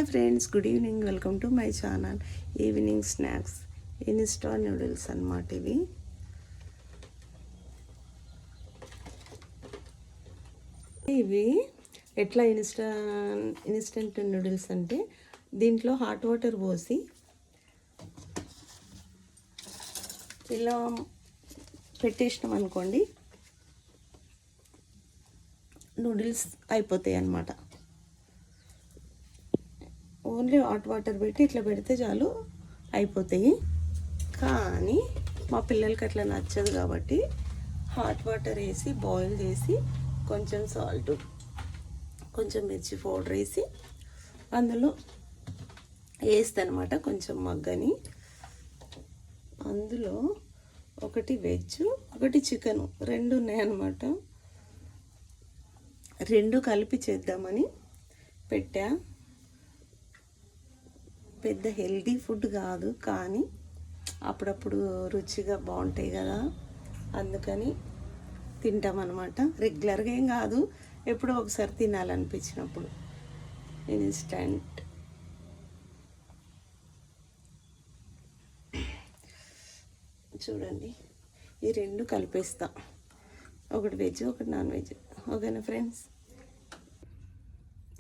Friends, good evening. Welcome to my channel. Evening snacks Insta noodles అన్నమాట. ఇవి ఎట్లా instant noodles అంటే, దీంట్లో హాట్ వాటర్ పోసి ఇలా పెట్టేసినాం అనుకోండి, నూడిల్స్ అయిపోతాయి అన్నమాట. ఓన్లీ హాట్ వాటర్ పెట్టి ఇట్లా పెడితే చాలు, అయిపోతాయి. కానీ మా పిల్లలకి అట్లా నచ్చదు కాబట్టి హాట్ వాటర్ వేసి బాయిల్ చేసి కొంచెం సాల్ట్, కొంచెం మిర్చి పౌడర్ వేసి అందులో వేస్తానమాట. కొంచెం మగ్గని అందులో ఒకటి వెజ్, ఒకటి చికెను, రెండు ఉన్నాయన్నమాట. రెండు కలిపి చేద్దామని పెట్టా. పెద్ద హెల్దీ ఫుడ్ కాదు, కానీ అప్పుడప్పుడు రుచిగా బాగుంటాయి కదా, అందుకని తింటామన్నమాట. రెగ్యులర్గా ఏం కాదు, ఎప్పుడో ఒకసారి తినాలనిపించినప్పుడు. ఇన్స్టంట్ చూడండి, ఈ రెండు కలిపేస్తా. ఒకటి వెజ్, ఒకటి నాన్ వెజ్. ఓకేనా ఫ్రెండ్స్?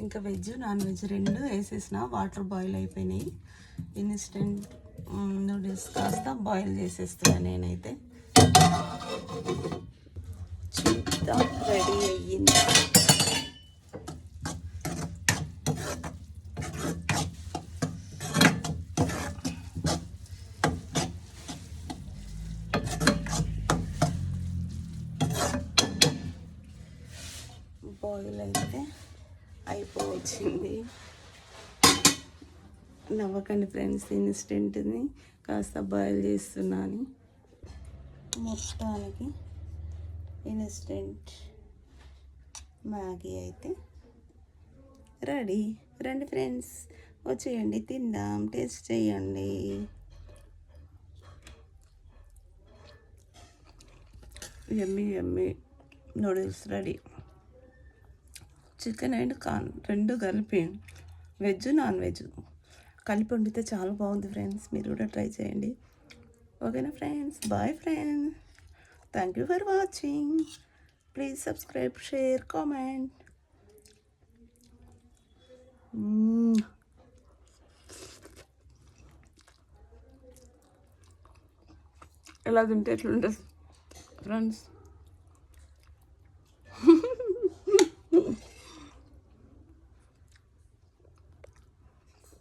ఇంకా వెజ్, నాన్ వెజ్ రెండు వేసేసిన. వాటర్ బాయిల్ అయిపోయినాయి. ఇన్స్టెంట్ నూడిల్స్ కాస్త బాయిల్ చేసేస్తున్నాను నేనైతే. చూద్దాం, రెడీ అయ్యింది. బాయిల్ అయితే అయిపోవచ్చింది. నవ్వకండి ఫ్రెండ్స్, ఇన్స్టెంట్ని కాస్త బాయిల్ చేస్తున్నాను. మొత్తానికి ఇన్స్టెంట్ మ్యాగీ అయితే రెడీ. రండి ఫ్రెండ్స్, వచ్చేయండి, తిందాం, టేస్ట్ చేయండి. Yummy yummy noodles ready. Chicken and corn రెండు కలిపి, వెజ్ నాన్ వెజ్ కలిపి వండితే చాలా బాగుంది ఫ్రెండ్స్. మీరు కూడా ట్రై చేయండి. ఓకేనా friends? Bye friends. Thank you for watching. Please subscribe, share, comment. ఎలా తింటే ఎట్లుంటుంది ఫ్రెండ్స్?